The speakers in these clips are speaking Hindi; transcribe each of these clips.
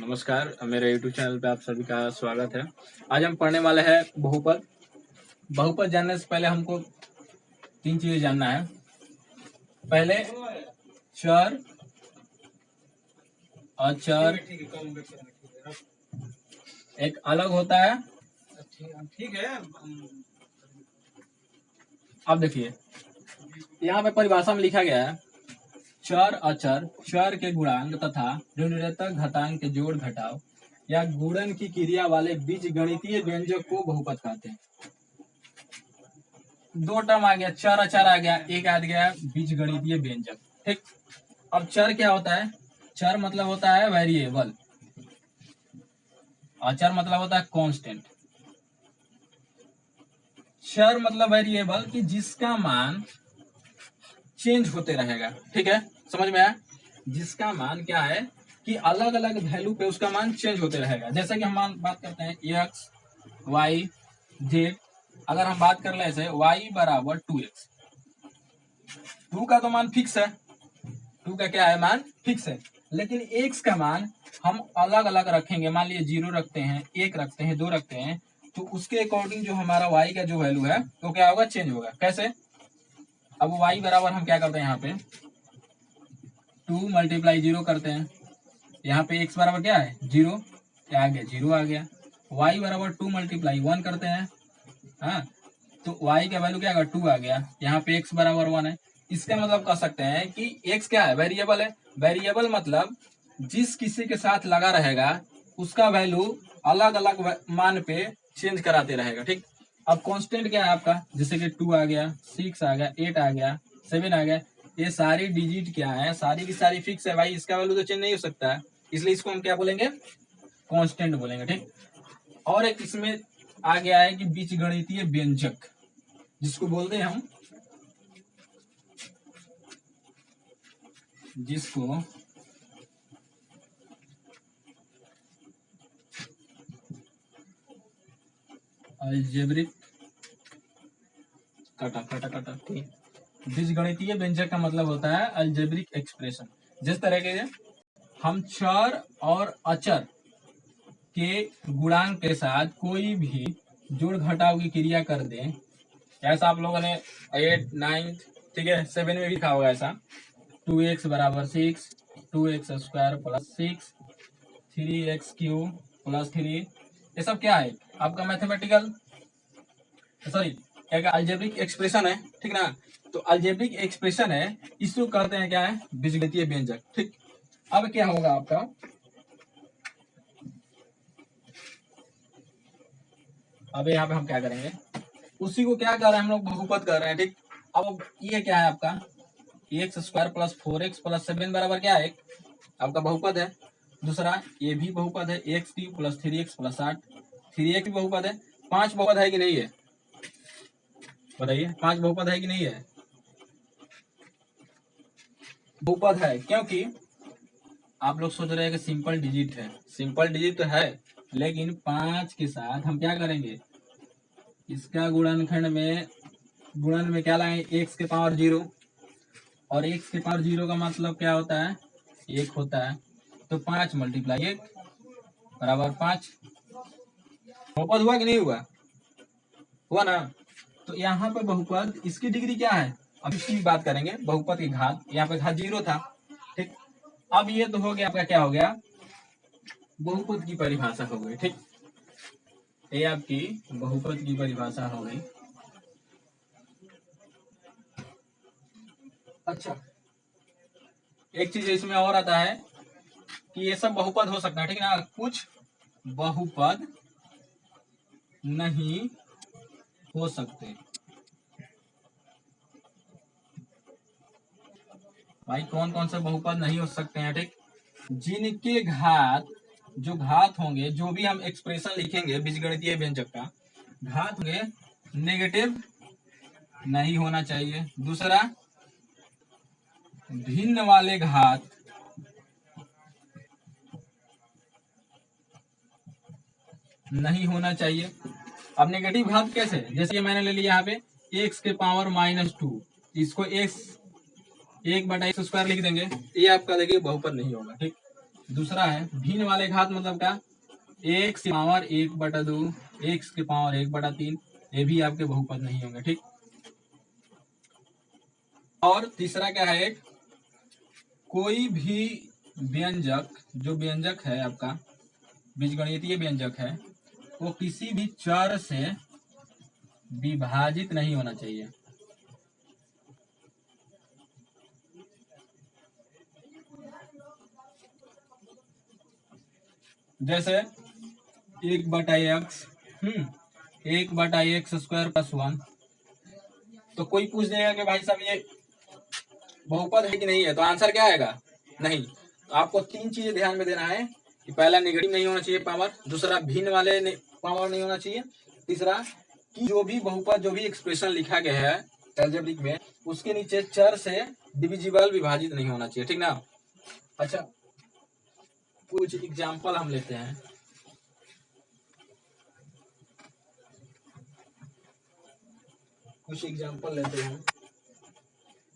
नमस्कार, मेरे YouTube चैनल पे आप सभी का स्वागत है। आज हम पढ़ने वाले हैं बहुपद। बहुपद जानने से पहले हमको तीन चीजें जानना है। पहले चर, अचर एक अलग होता है। ठीक है। अब देखिए, यहाँ पे परिभाषा में लिखा गया है चर अचर चर के गुणांक तथा ऋणात्मक घातांक के जोड़ घटाव या गुणन की क्रिया वाले बीजगणितीय व्यंजक को बहुपद कहते हैं। दो टर्म आ गया, चर अचर आ गया, एक आ गया बीजगणितीय व्यंजक। ठीक। अब चर क्या होता है? चर मतलब होता है वेरिएबल, अचर मतलब होता है कांस्टेंट। चर मतलब वेरिएबल कि जिसका मान चेंज होते रहेगा। ठीक है, समझ में आया? जिसका मान क्या है कि अलग अलग वैल्यू पे उसका मान चेंज होते रहेगा। जैसे कि हम बात करते हैं एक्स वाई जेड। अगर हम बात कर ले ऐसे y बराबर 2x, 2 का तो मान फिक्स है, 2 का क्या है मान फिक्स है, लेकिन x का मान हम अलग अलग रखेंगे। मान लीजिए 0 रखते हैं, 1 रखते हैं, 2 रखते हैं, तो उसके अकॉर्डिंग जो हमारा y का जो वैल्यू है वो क्या होगा, चेंज होगा। कैसे? अब y बराबर हम क्या करते हैं, यहाँ पे 2 मल्टीप्लाई 0 करते हैं, यहाँ पे x बराबर क्या है 0, क्या आ गया 0 आ गया। y बराबर 2 मल्टीप्लाई 1 करते हैं, हाँ, तो y का वैल्यू क्या आएगा 2 आ गया। यहाँ पे x बराबर 1 है। इसका मतलब कह सकते हैं कि x क्या है, वेरिएबल है। वेरिएबल मतलब जिस किसी के साथ लगा रहेगा उसका वैल्यू अलग अलग मान पे चेंज कराते रहेगा। ठीक। अब कांस्टेंट क्या है आपका, जैसे कि 2 आ गया, 6 आ गया, 8 आ गया, 7 आ गया, ये सारी डिजिट क्या है, सारी की सारी फिक्स है भाई, इसका वैल्यू तो चेंज नहीं हो सकता है, इसलिए इसको हम क्या बोलेंगे, कांस्टेंट बोलेंगे। ठीक। और एक इसमें आ गया है कि बीजगणितीय व्यंजक, जिसको बोलते हैं हम, जिसको अलजेब्रिक ठीक, बीजगणितीय व्यंजक का मतलब होता है अलजेब्रिक एक्सप्रेशन। जिस तरह के हम चर और अचर के गुणांक के साथ कोई भी जोड़ घटाव की क्रिया कर दें, ऐसा आप लोगों ने 8, 9, ठीक है, 7 में भी लिखा होगा ऐसा, 2x बराबर 6, 2x square plus 6, 3x cube plus 3, ये सब क्या है आपका मैथमेटिकल, सॉरी एक अलजेब्रिक एक्सप्रेशन है। ठीक ना, तो अलजेब्रिक एक्सप्रेशन है, इसको कहते हैं क्या है, बीजगणितीय व्यंजक। ठीक। अब क्या होगा आपका, अब यहाँ पे हम क्या करेंगे, उसी को क्या कर रहे हैं हम लोग, बहुपद कर रहे हैं। ठीक। अब ये क्या है आपका, x square plus 4x plus 7 बराबर क्या है, आपका बहुपद है। दूसरा ये भी बहुपद है, x cube plus 3x plus 8, 3x भी बहुपद है। 5 बहुपद है कि नहीं है, बताइए, 5 बहुपद है कि नहीं है, बहुपद है। क्योंकि आप लोग सोच रहे हैं कि सिंपल डिजिट है, सिंपल डिजिट तो है, लेकिन 5 के साथ हम क्या करेंगे, इसका गुणन में क्या लाएंगे, x के पावर 0, और x के पावर 0 का मतलब क्या होता है, 1 होता है। तो 5 मल्टीप्लाई 1 बराबर 5। बहुपद हुआ कि नहीं हुआ, हुआ ना। तो यहाँ पे बहुपद, इसकी डिग्री क्या है, अब इसकी बात करेंगे। बहुपद की घात, यहाँ पे घात 0 था। ठीक। अब ये तो हो गया आपका, क्या हो गया, बहुपद की परिभाषा हो गई। ठीक, ये आपकी बहुपद की परिभाषा हो गई। अच्छा, एक चीज इसमें और आता है कि ये सब बहुपद हो सकता है, ठीक ना, कुछ बहुपद नहीं हो सकते। भाई कौन कौन से बहुपद नहीं हो सकते हैं, ठीक, जिनके घात, जो घात होंगे, जो भी हम एक्सप्रेशन लिखेंगे बीजगणितीय व्यंजक का, घात होंगे नेगेटिव नहीं होना चाहिए। दूसरा, भिन्न वाले घात नहीं होना चाहिए। अब नेगेटिव घात कैसे, जैसे कि मैंने ले लिया यहाँ पे x के पावर -2, इसको x 1/x स्क्वायर लिख देंगे, ये आपका देखिए बहुपद नहीं होगा। ठीक। दूसरा है भिन्न वाले घात, मतलब क्या, एक्स की पावर 1/2, एक्स की पावर 1/3, ये भी आपके बहुपद नहीं होंगे, ठीक। और तीसरा क्या है, एक कोई भी व्यंजक, जो व्यंजक है आपका बीजगणितीय व्यंजक है, वो किसी भी चर से विभाजित नहीं होना चाहिए। जैसे 1/x, 1/x² + 1, तो कोई पूछ देगा कि भाई साहब ये बहुपद है कि नहीं है, तो आंसर क्या आएगा, नहीं। तो आपको तीन चीजें ध्यान में देना है कि पहला नेगेटिव नहीं होना चाहिए पावर, दूसरा भिन्न वाले पावर नहीं होना चाहिए, तीसरा कि जो भी बहुपद, जो भी एक्सप्रेशन लिखा गया है अलजेब्रिक में, उसके नीचे चर से डिविजिबल, विभाजित नहीं होना चाहिए, ठीक ना। अच्छा, कुछ एग्जाम्पल हम लेते हैं। कुछ एग्जाम्पल लेते हैं,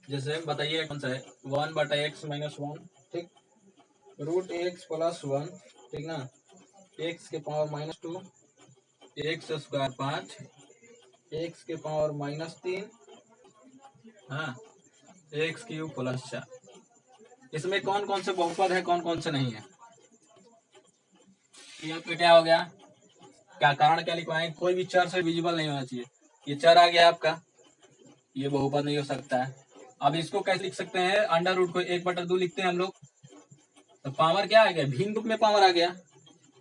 जैसे बताइए कौन सा है, 1/x - 1, ठीक, √x + 1, ठीक ना, x के पावर -2, x² 5, x के पावर -3, हाँ, x³ + 4। इसमें कौन कौन से बहुपद है, कौन कौन से नहीं है, ये आपका क्या हो गया, क्या कारण क्या लिखवाए, कोई भी चर से विजिबल नहीं होना चाहिए। ये चर आ गया आपका, ये बहुपद नहीं हो सकता है। अब इसको कैसे लिख सकते हैं, अंडर रूट को 1/2 लिखते हैं हम लोग, तो पावर क्या आ गया, भिन्न रूप में पावर आ गया,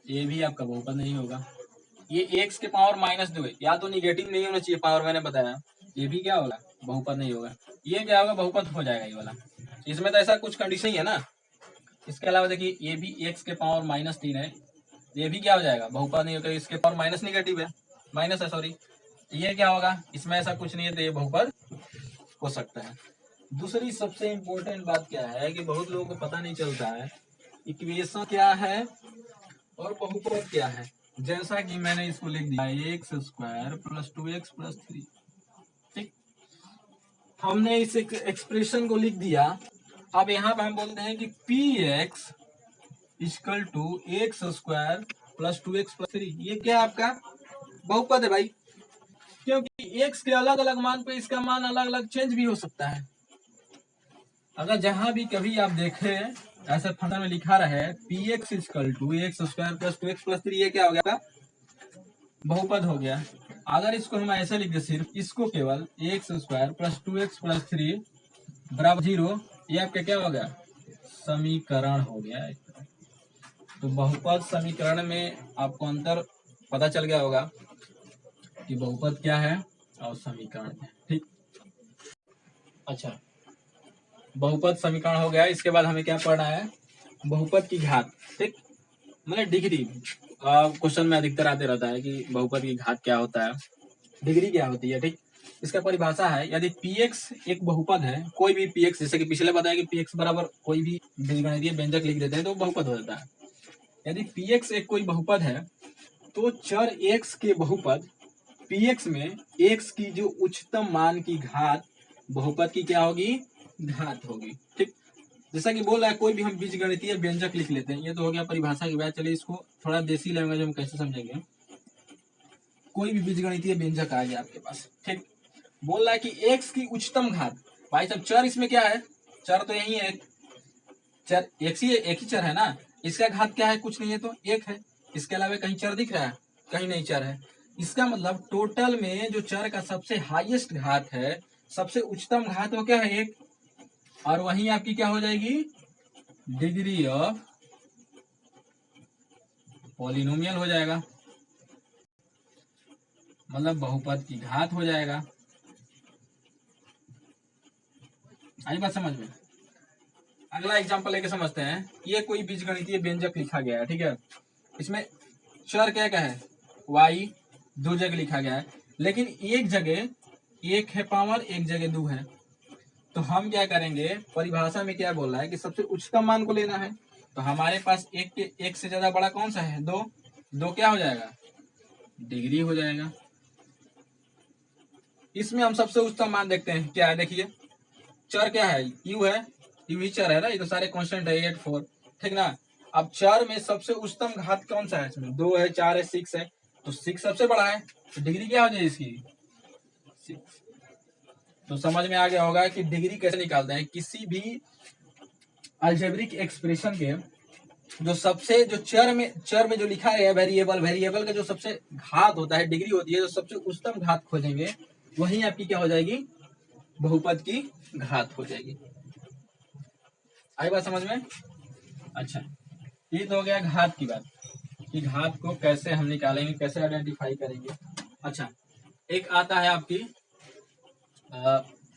ये भी आपका बहुपद नहीं होगा। ये x के पावर -2 है, या तो निगेटिव नहीं होना चाहिए पावर, मैंने बताया, ये भी क्या होगा, बहुपद नहीं होगा। ये क्या होगा, बहुपद हो जाएगा ये वाला। इसमें तो ऐसा कुछ कंडीशन ही है ना। इसके अलावा देखिए, ये भी x के पावर -3 है, ये भी क्या हो जाएगा, बहुपद नहीं होगा, इसके पावर माइनस नेगेटिव है, माइनस है सॉरी, ये क्या होगा, इसमें ऐसा कुछ नहीं है, तो ये बहुपद हो सकता है। दूसरी सबसे इम्पोर्टेंट बात क्या है कि बहुत लोगों को पता नहीं चलता है, इक्वेशन क्या है और बहुपद क्या है। जैसा कि मैंने इसको लिख दिया, x² + 2x + 3, ठीक, हमने इस एक्सप्रेशन को लिख दिया। अब यहाँ पे हम बोलते हैं कि px = x² + 2x + 3, ये क्या आपका बहुपद है भाई, क्योंकि x के अलग अलग मान पे इसका मान अलग अलग चेंज भी हो सकता है। अगर जहां भी कभी आप देखें ऐसे फंक्शन में लिखा रहे px = x² + 2x + 3, ये क्या हो गया, बहुपद हो गया। अगर इसको हम ऐसे लिख दे, सिर्फ इसको केवल x² + 2x + 3 = 0, ये आपका क्या हो गया, समीकरण हो गया। तो बहुपद समीकरण में आपको अंतर पता चल गया होगा कि बहुपद क्या है और समीकरण क्या है, ठीक। अच्छा, बहुपद समीकरण हो गया, इसके बाद हमें क्या पढ़ना है, बहुपद की घात, ठीक, मतलब डिग्री। क्वेश्चन में अधिकतर आते रहता है कि बहुपद की घात क्या होता है, डिग्री क्या होती है, ठीक। इसका परिभाषा है, यदि px एक बहुपद है, कोई भी px, जैसे कि पिछले बताया कि px बराबर कोई भी बीजगणितीय व्यंजक लिख देते हैं तो बहुपद हो जाता है। यदि px एक कोई बहुपद है, तो चर x के बहुपद px में x की जो उच्चतम मान की घात बहुपद की क्या होगी, घात होगी, ठीक। जैसा कि बोल रहा है, कोई भी हम बीजगणितीय व्यंजक लिख लेते हैं, ये तो हो गया परिभाषा की बात। चलिए इसको थोड़ा देसी लैंग्वेज में कैसे समझेंगे। कोई भी बीजगणितीय व्यंजक आ गया आपके पास, ठीक, बोल रहा है कि x की उच्चतम घात, भाई साहब चर इसमें क्या है, चर तो यही है, चर एक ही चर है ना, इसका घात क्या है, कुछ नहीं है, तो एक है। इसके अलावा कहीं चर दिख रहा है, कहीं नहीं चर है। इसका मतलब टोटल में जो चर का सबसे हाईएस्ट घात है, सबसे उच्चतम घात वो क्या है, एक, और वहीं आपकी क्या हो जाएगी, डिग्री ऑफ पॉलिनोमियल हो जाएगा, मतलब बहुपद की घात हो जाएगा। आई बात समझ में। अगला एग्जांपल लेके समझते हैं। ये कोई बीजगणितीय व्यंजक लिखा गया है, ठीक है, इसमें चर क्या क्या है, y दो जगह लिखा गया है, लेकिन एक जगह एक है पावर, एक जगह दो है। तो हम क्या करेंगे, परिभाषा में क्या बोल रहा है कि सबसे उच्चतम मान को लेना है, तो हमारे पास एक से ज्यादा बड़ा कौन सा है, दो, दो क्या हो जाएगा, डिग्री हो जाएगा। इसमें हम सबसे उच्चतम मान देखते हैं, क्या है देखिए, चर क्या है, u है, u ही चर है ना, ये तो सारे कांस्टेंट है 8 4, ठीक ना। अब चर में सबसे उच्चतम घात कौन सा है इसमें? 2 है, 4 है, 6 है, तो 6 सबसे बड़ा है, तो डिग्री क्या हो जाएगी इसकी? 6। तो समझ में आ गया होगा कि डिग्री कैसे निकालते हैं किसी भी अलजेब्रिक एक्सप्रेशन के। जो सबसे जो चर में जो लिखा है वेरिएबल का जो सबसे घात होता है, डिग्री होती है, जो सबसे उच्चतम घात खोजेंगे वही आपकी क्या हो जाएगी? बहुपद की घात हो जाएगी। आई बात समझ में? अच्छा, ये तो हो गया घात की बात कि घात को कैसे हम निकालेंगे, कैसे आइडेंटिफाई करेंगे। अच्छा, एक आता है आपकी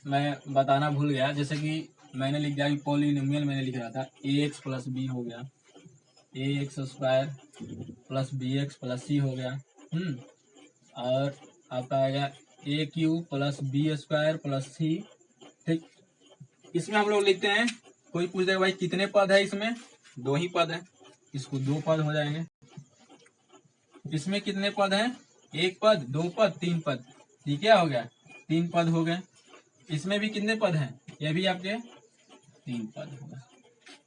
मैं बताना भूल गया, जैसे कि मैंने लिख दिया कि पॉलिनोमियल मैंने लिख रहा था ए एक्स प्लस बी हो गया, A X square plus B X plus C हो गया। और आपका आएगा A Q plus B square plus C. ठीक, इसमें हम लोग लिखते हैं, कोई पूछ देगा भाई कितने पद है इसमें? 2 ही पद है, इसको 2 पद हो जाएंगे। इसमें कितने पद हैं? 1 पद, 2 पद, 3 पद। ये क्या हो गया? 3 पद हो गए। इसमें भी कितने पद हैं? ये भी आपके 3 पद होगा।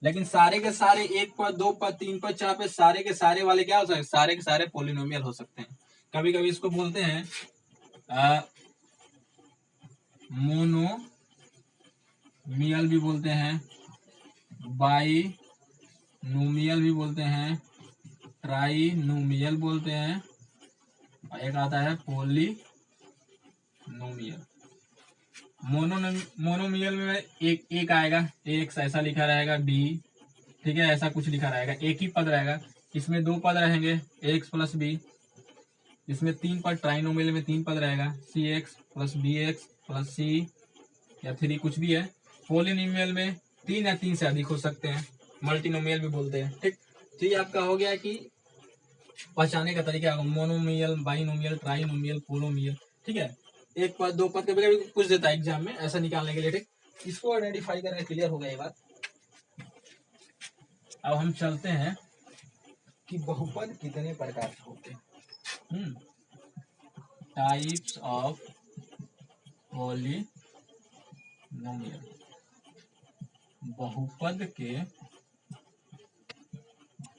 लेकिन सारे के सारे 1 पद, 2 पद, 3 पद, 4 पद, सारे के सारे वाले क्या हो सकते हैं? सारे के सारे पोलिनोमियल हो सकते हैं। कभी कभी इसको बोलते हैं मोनोमियल भी बोलते हैं, बाइनोमियल भी बोलते हैं, ट्राइनोमियल बोलते हैं, और एक आता है पोलिनोमियल। मोनोमियल में एक आएगा, एक ऐसा लिखा रहेगा बी, ठीक है, ऐसा कुछ लिखा रहेगा, एक ही पद रहेगा। इसमें 2 पद रहेंगे, एक्स प्लस बी। इसमें 3 पद, ट्राइनोमियल में 3 पद रहेगा, C X plus B X plus C या 3 कुछ भी है। पोलिनोमियल में 3 या 3 से अधिक हो सकते हैं, मल्टीनोमियल भी बोलते हैं। ठीक, तो ये आपका हो गया कि पहचाने का तरीका, मोनोमियल, बाइनोमियल, ट्राइनोमियल, पोलोमियल। ठीक है, 1 पद, 2 पद, कभी कभी पूछ देता है एग्जाम में ऐसा निकालने के लिए। ठीक, इसको आइडेंटिफाई करके क्लियर हो गया ये बात। अब हम चलते हैं कि बहुपद कितने प्रकार के होते हैं। टाइप्स ऑफ पॉलिनोमियल, बहुपद के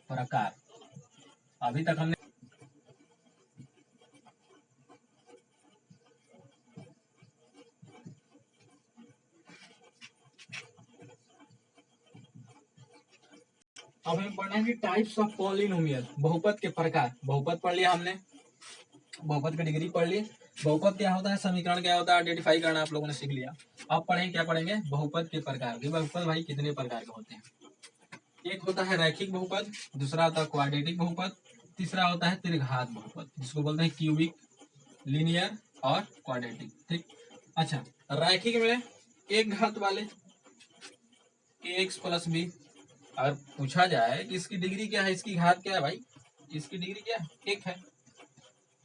प्रकार। अभी तक हमने अब हम पढ़ेंगे टाइप्स ऑफ पॉलिनोमियल, बहुपद के प्रकार। बहुपद पढ़ लिया हमने, बहुपद की डिग्री पढ़ ली। बहुपद क्या होता है, समीकरण क्या होता है, आइडेंटिफाई करना आप लोगों ने सीख लिया। अब पढ़ेंगे, क्या पढ़ेंगे? बहुपद के प्रकार। बहुपद भाई कितने प्रकार के होते हैं? एक होता है रैखिक बहुपद, दूसरा होता है क्वाड्रेटिक बहुपद, तीसरा होता है त्रिघात बहुपद, जिसको बोलते हैं क्यूबिक, लीनियर और क्वाड्रेटिक। ठीक, अच्छा, रैखिक में एक घात वाले एक्स प्लस बी। अगर पूछा जाए कि इसकी डिग्री क्या है, इसकी घात क्या है भाई, इसकी डिग्री क्या है? 1 है,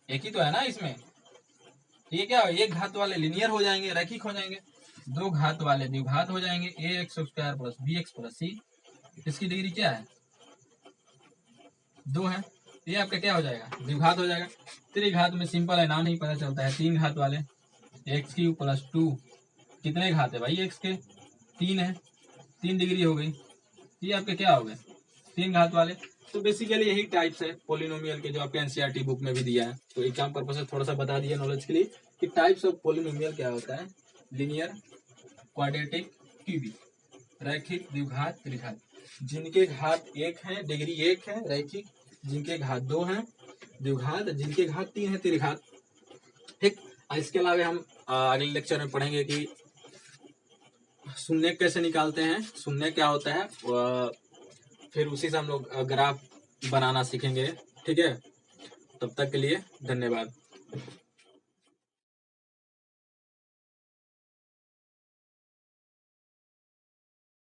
एक ही तो है ना इसमें। ये क्या है? एक घात वाले लीनियर हो जाएंगे, रैखिक हो जाएंगे। 2 घात वाले द्विघात हो जाएंगे, A X square plus B X plus C. इसकी डिग्री क्या है? 2 है, ये आपका क्या हो जाएगा? द्विघात हो जाएगा। त्रिघात में सिंपल है, नाम नहीं पता चलता है। 3 घात वाले एक्स क्यू प्लस 2, कितने घात है भाई एक्स के? 3 है, 3 डिग्री हो गई। ये आपके क्या हो गए? 3 घात वाले। तो बेसिकली यही टाइप्स है पॉलिनोमियल के, जो आपके एनसीईआरटी बुक में भी दिया है। तो एग्जाम पर्पस से थोड़ा सा बता दिया नॉलेज के लिए कि टाइप्स ऑफ पॉलिनोमियल क्या होता है। लीनियर, क्वाड्रेटिक, क्यूबिक, रैखिक, द्विघात, त्रिघात। जिनके घात 1 है, डिग्री 1 है, रैखिक। जिनके घात 2 है, द्विघात। जिनके घात 3 है, त्रिघात। ठीक, इसके अलावा हम अगले लेक्चर में पढ़ेंगे कि शून्य कैसे निकालते हैं, शून्य क्या होता है, फिर उसी से हम लोग ग्राफ बनाना सीखेंगे। ठीक है, तब तक के लिए धन्यवाद।